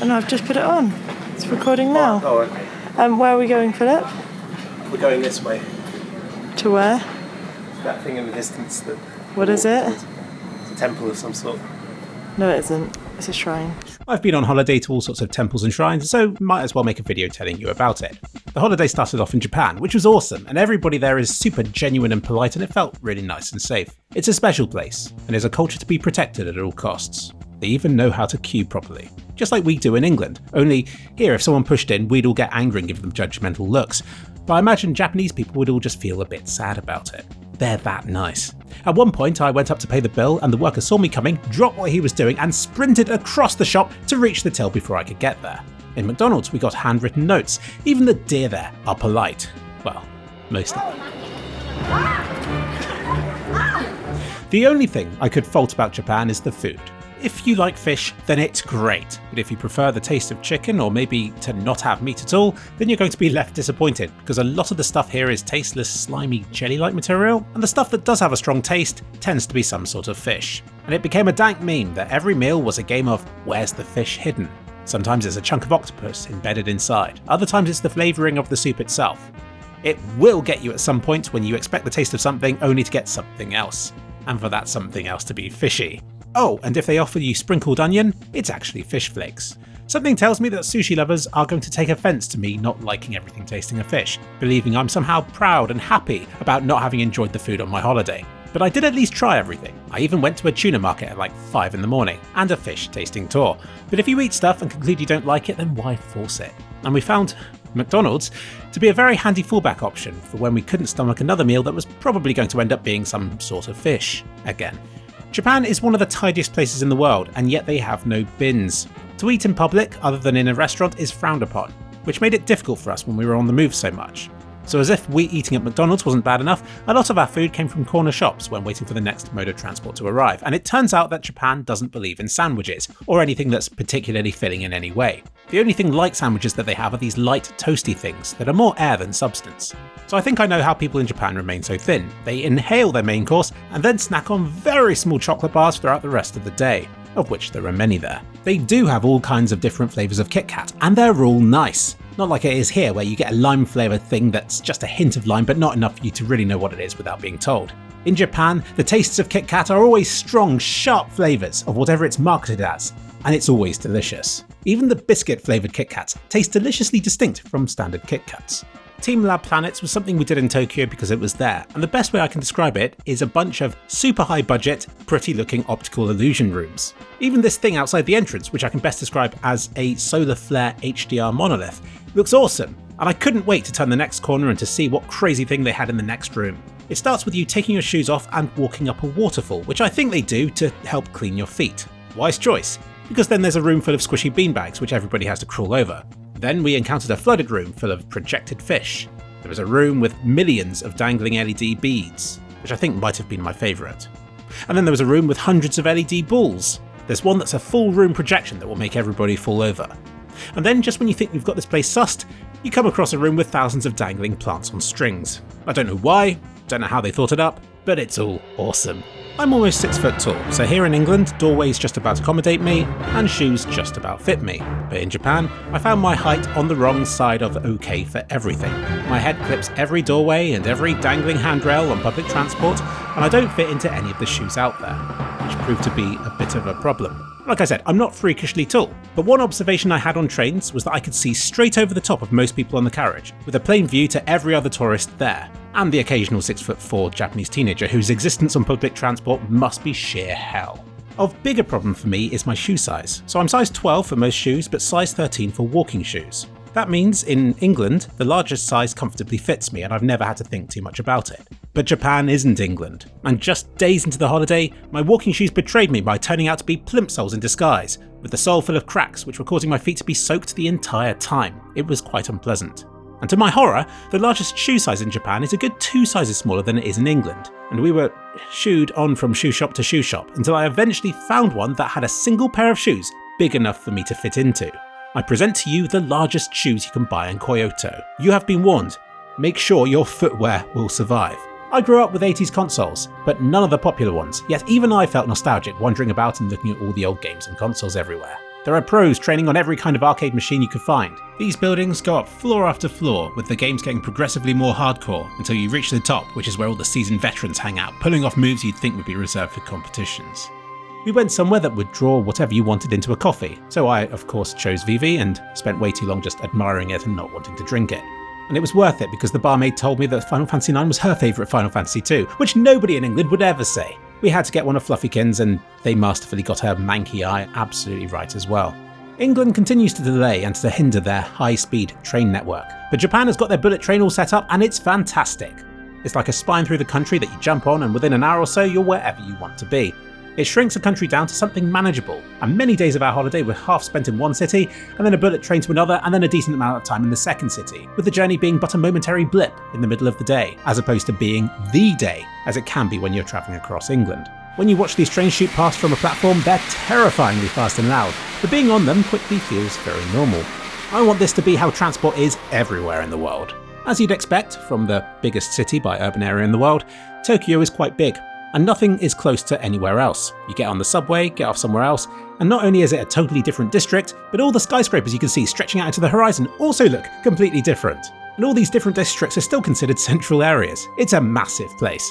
And I've just put it on. It's recording now. Oh, okay. Where are we going, Philip? We're going this way. To where? That thing in the distance. What is it? It's a temple of some sort. No, it isn't. It's a shrine. I've been on holiday to all sorts of temples and shrines, so might as well make a video telling you about it. The holiday started off in Japan, which was awesome, and everybody there is super genuine and polite, and it felt really nice and safe. It's a special place, and is a culture to be protected at all costs. They even know how to queue properly. Just like we do in England, only here if someone pushed in, we'd all get angry and give them judgmental looks. But I imagine Japanese people would all just feel a bit sad about it. They're that nice. At one point I went up to pay the bill and the worker saw me coming, dropped what he was doing and sprinted across the shop to reach the till before I could get there. In McDonald's we got handwritten notes. Even the deer there are polite. Well, mostly. The only thing I could fault about Japan is the food. If you like fish, then it's great, but if you prefer the taste of chicken or maybe to not have meat at all, then you're going to be left disappointed, because a lot of the stuff here is tasteless, slimy, jelly-like material, and the stuff that does have a strong taste tends to be some sort of fish. And it became a dank meme that every meal was a game of where's the fish hidden? Sometimes it's a chunk of octopus embedded inside, other times it's the flavouring of the soup itself. It will get you at some point when you expect the taste of something only to get something else, and for that something else to be fishy. Oh, and if they offer you sprinkled onion, it's actually fish flakes. Something tells me that sushi lovers are going to take offence to me not liking everything tasting of fish, believing I'm somehow proud and happy about not having enjoyed the food on my holiday. But I did at least try everything. I even went to a tuna market at like 5 in the morning, and a fish tasting tour. But if you eat stuff and conclude you don't like it, then why force it? And we found McDonald's to be a very handy fallback option for when we couldn't stomach another meal that was probably going to end up being some sort of fish again. Japan is one of the tidiest places in the world, and yet they have no bins. To eat in public, other than in a restaurant, is frowned upon, which made it difficult for us when we were on the move so much. So as if we eating at McDonald's wasn't bad enough, a lot of our food came from corner shops when waiting for the next mode of transport to arrive, and it turns out that Japan doesn't believe in sandwiches, or anything that's particularly filling in any way. The only thing like sandwiches that they have are these light, toasty things that are more air than substance. So I think I know how people in Japan remain so thin. They inhale their main course and then snack on very small chocolate bars throughout the rest of the day, of which there are many there. They do have all kinds of different flavours of Kit Kat, and they're all nice. Not like it is here where you get a lime flavoured thing that's just a hint of lime but not enough for you to really know what it is without being told. In Japan, the tastes of Kit Kat are always strong, sharp flavours of whatever it's marketed as, and it's always delicious. Even the biscuit flavoured Kit Kats taste deliciously distinct from standard Kit Kats. TeamLab Planets was something we did in Tokyo because it was there, and the best way I can describe it is a bunch of super high budget, pretty looking optical illusion rooms. Even this thing outside the entrance, which I can best describe as a solar flare HDR monolith, looks awesome, and I couldn't wait to turn the next corner and to see what crazy thing they had in the next room. It starts with you taking your shoes off and walking up a waterfall, which I think they do to help clean your feet. Wise choice, because then there's a room full of squishy beanbags which everybody has to crawl over. Then we encountered a flooded room full of projected fish. There was a room with millions of dangling LED beads, which I think might have been my favourite. And then there was a room with hundreds of LED balls. There's one that's a full room projection that will make everybody fall over. And then just when you think you've got this place sussed, you come across a room with thousands of dangling plants on strings. I don't know why, don't know how they thought it up, but it's all awesome. I'm almost 6 foot tall, so here in England, doorways just about accommodate me, and shoes just about fit me. But in Japan, I found my height on the wrong side of okay for everything. My head clips every doorway and every dangling handrail on public transport, and I don't fit into any of the shoes out there, which proved to be a bit of a problem. Like I said, I'm not freakishly tall, but one observation I had on trains was that I could see straight over the top of most people on the carriage, with a plain view to every other tourist there, and the occasional 6'4" Japanese teenager whose existence on public transport must be sheer hell. Of bigger problem for me is my shoe size. So I'm size 12 for most shoes, but size 13 for walking shoes. That means in England, the largest size comfortably fits me and I've never had to think too much about it. But Japan isn't England, and just days into the holiday, my walking shoes betrayed me by turning out to be plimsolls in disguise, with the sole full of cracks which were causing my feet to be soaked the entire time. It was quite unpleasant. And to my horror, the largest shoe size in Japan is a good 2 sizes smaller than it is in England, and we were shooed on from shoe shop to shoe shop until I eventually found one that had a single pair of shoes big enough for me to fit into. I present to you the largest shoes you can buy in Kyoto. You have been warned. Make sure your footwear will survive. I grew up with 80s consoles, but none of the popular ones, yet even I felt nostalgic wandering about and looking at all the old games and consoles everywhere. There are pros training on every kind of arcade machine you could find. These buildings go up floor after floor, with the games getting progressively more hardcore until you reach the top, which is where all the seasoned veterans hang out, pulling off moves you'd think would be reserved for competitions. We went somewhere that would draw whatever you wanted into a coffee, so I of course chose VV and spent way too long just admiring it and not wanting to drink it. And it was worth it because the barmaid told me that Final Fantasy IX was her favourite Final Fantasy II, which nobody in England would ever say. We had to get one of Fluffykins, and they masterfully got her manky eye absolutely right as well. England continues to delay and to hinder their high-speed train network, but Japan has got their bullet train all set up and it's fantastic. It's like a spine through the country that you jump on, and within an hour or so you're wherever you want to be. It shrinks a country down to something manageable, and many days of our holiday were half spent in one city, and then a bullet train to another, and then a decent amount of time in the second city, with the journey being but a momentary blip in the middle of the day, as opposed to being the day, as it can be when you're travelling across England. When you watch these trains shoot past from a platform, they're terrifyingly fast and loud, but being on them quickly feels very normal. I want this to be how transport is everywhere in the world. As you'd expect from the biggest city by urban area in the world, Tokyo is quite big, and nothing is close to anywhere else. You get on the subway, get off somewhere else, and not only is it a totally different district, but all the skyscrapers you can see stretching out into the horizon also look completely different. And all these different districts are still considered central areas. It's a massive place.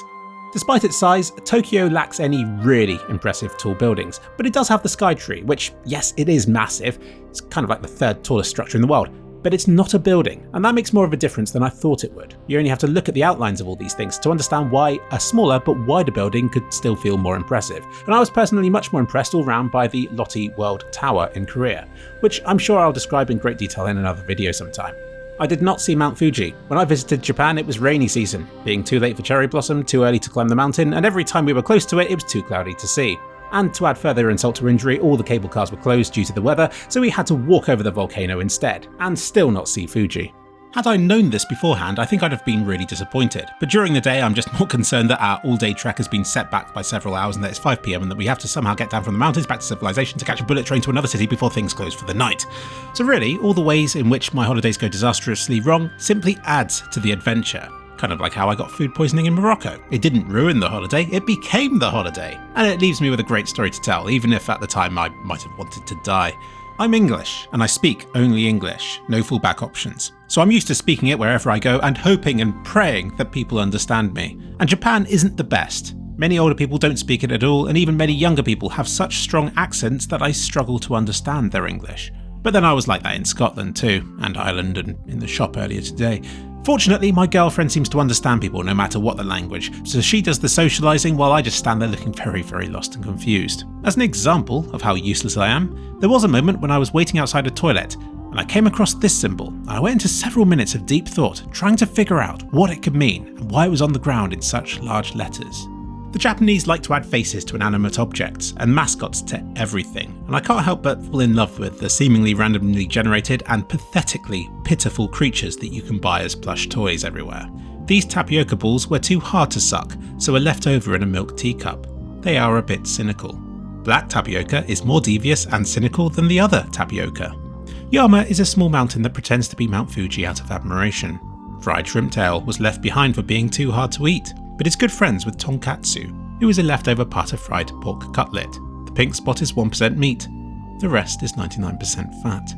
Despite its size, Tokyo lacks any really impressive tall buildings, but it does have the Skytree, which, yes, it is massive. It's kind of like the third tallest structure in the world. But it's not a building, and that makes more of a difference than I thought it would. You only have to look at the outlines of all these things to understand why a smaller but wider building could still feel more impressive. And I was personally much more impressed all round by the Lotte World Tower in Korea, which I'm sure I'll describe in great detail in another video sometime. I did not see Mt Fuji. When I visited Japan, it was rainy season, being too late for cherry blossom, too early to climb the mountain, and every time we were close to it, it was too cloudy to see. And to add further insult to injury, all the cable cars were closed due to the weather, so we had to walk over the volcano instead, and still not see Fuji. Had I known this beforehand, I think I'd have been really disappointed, but during the day I'm just more concerned that our all-day trek has been set back by several hours and that it's 5 PM and that we have to somehow get down from the mountains back to civilization to catch a bullet train to another city before things close for the night. So really, all the ways in which my holidays go disastrously wrong simply adds to the adventure. Kind of like how I got food poisoning in Morocco. It didn't ruin the holiday, it became the holiday. And it leaves me with a great story to tell, even if at the time I might have wanted to die. I'm English, and I speak only English, no fallback options. So I'm used to speaking it wherever I go and hoping and praying that people understand me. And Japan isn't the best. Many older people don't speak it at all, and even many younger people have such strong accents that I struggle to understand their English. But then I was like that in Scotland too, and Ireland, and in the shop earlier today. Fortunately, my girlfriend seems to understand people no matter what the language, so she does the socialising while I just stand there looking very, very lost and confused. As an example of how useless I am, there was a moment when I was waiting outside a toilet, and I came across this symbol, and I went into several minutes of deep thought, trying to figure out what it could mean and why it was on the ground in such large letters. The Japanese like to add faces to inanimate objects and mascots to everything, and I can't help but fall in love with the seemingly randomly generated and pathetically pitiful creatures that you can buy as plush toys everywhere. These tapioca balls were too hard to suck, so were left over in a milk teacup. They are a bit cynical. Black tapioca is more devious and cynical than the other tapioca. Yama is a small mountain that pretends to be Mt Fuji out of admiration. Fried shrimp tail was left behind for being too hard to eat, but is good friends with tonkatsu, who is a leftover part of fried pork cutlet. The pink spot is 1% meat, the rest is 99% fat.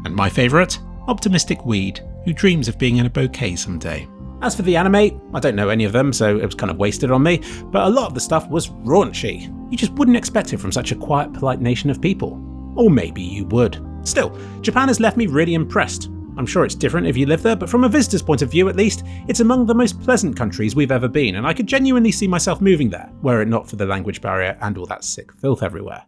And my favourite? Optimistic weed, who dreams of being in a bouquet someday. As for the anime, I don't know any of them, so it was kind of wasted on me, but a lot of the stuff was raunchy. You just wouldn't expect it from such a quiet, polite nation of people. Or maybe you would. Still, Japan has left me really impressed. I'm sure it's different if you live there, but from a visitor's point of view at least, it's among the most pleasant countries we've ever been, and I could genuinely see myself moving there, were it not for the language barrier and all that sick filth everywhere.